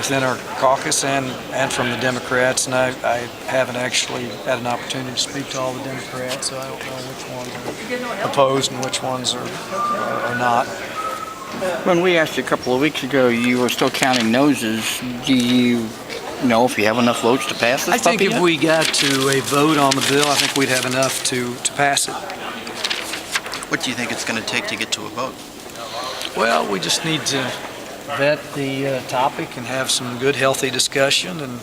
within our caucus and from the Democrats, and I haven't actually had an opportunity to speak to all the Democrats, so I don't know which ones are opposed and which ones are not. When we asked you a couple of weeks ago, you were still counting noses. Do you know if you have enough votes to pass this? I think if we got to a vote on the bill, I think we'd have enough to pass it. What do you think it's going to take to get to a vote? Well, we just need to vet the topic and have some good, healthy discussion and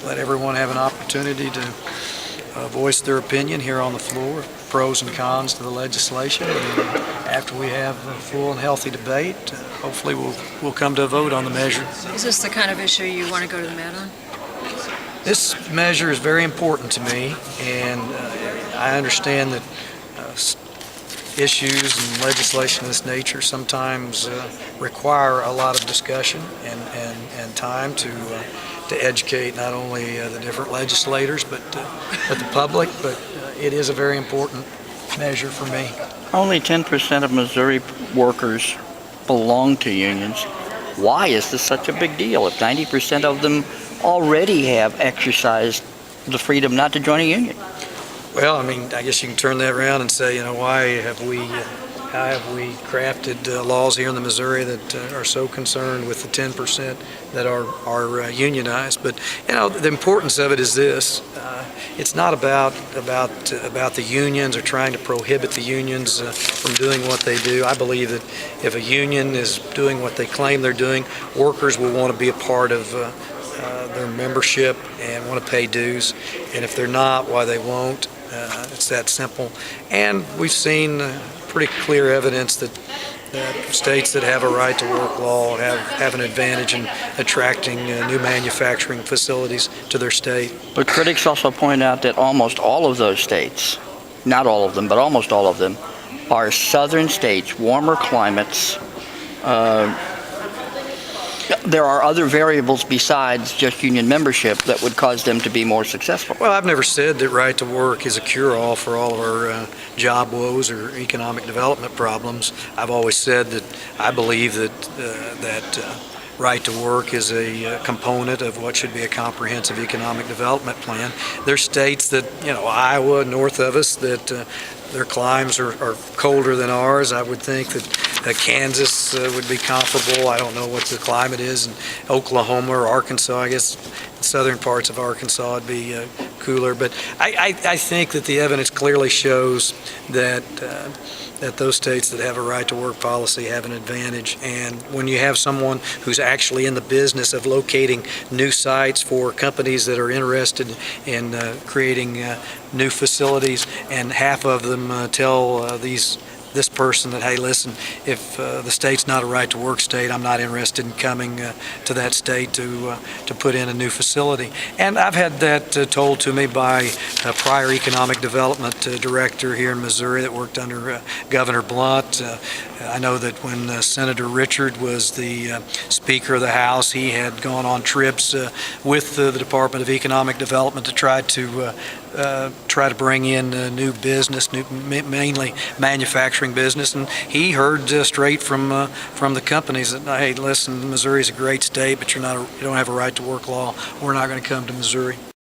let everyone have an opportunity to voice their opinion here on the floor, pros and cons to the legislation. And after we have a full and healthy debate, hopefully we'll come to a vote on the measure. Is this the kind of issue you want to go to the mat on? This measure is very important to me, and I understand that issues and legislation of this nature sometimes require a lot of discussion and time to educate not only the different legislators but the public, but it is a very important measure for me. Only 10% of Missouri workers belong to unions. Why is this such a big deal if 90% of them already have exercised the freedom not to join a union? Well, I mean, I guess you can turn that around and say, how have we crafted laws here in the Missouri that are so concerned with the 10% that are unionized? But the importance of it is this: it's not about the unions or trying to prohibit the unions from doing what they do. I believe that if a union is doing what they claim they're doing, workers will want to be a part of their membership and want to pay dues. And if they're not, why they won't. It's that simple. And we've seen pretty clear evidence that states that have a right to work law have an advantage in attracting new manufacturing facilities to their state. But critics also point out that almost all of those states, not all of them, but almost all of them, are southern states, warmer climates. There are other variables besides just union membership that would cause them to be more successful. Well, I've never said that right to work is a cure-all for all of our job woes or economic development problems. I've always said that I believe that right to work is a component of what should be a comprehensive economic development plan. There's states that, Iowa, north of us, that their climes are colder than ours. I would think that Kansas would be comparable. I don't know what the climate is in Oklahoma or Arkansas. I guess the southern parts of Arkansas would be cooler. But I think that the evidence clearly shows that those states that have a right to work policy have an advantage. And when you have someone who's actually in the business of locating new sites for companies that are interested in creating new facilities, and half of them tell this person that, hey, listen, if the state's not a right to work state, I'm not interested in coming to that state to put in a new facility. And I've had that told to me by a prior economic development director here in Missouri that worked under Governor Blunt. I know that when Senator Richard was the Speaker of the House, he had gone on trips with the Department of Economic Development to try to bring in new business, mainly manufacturing business, and he heard straight from the companies that, hey, listen, Missouri's a great state, but you don't have a right to work law. We're not going to come to Missouri.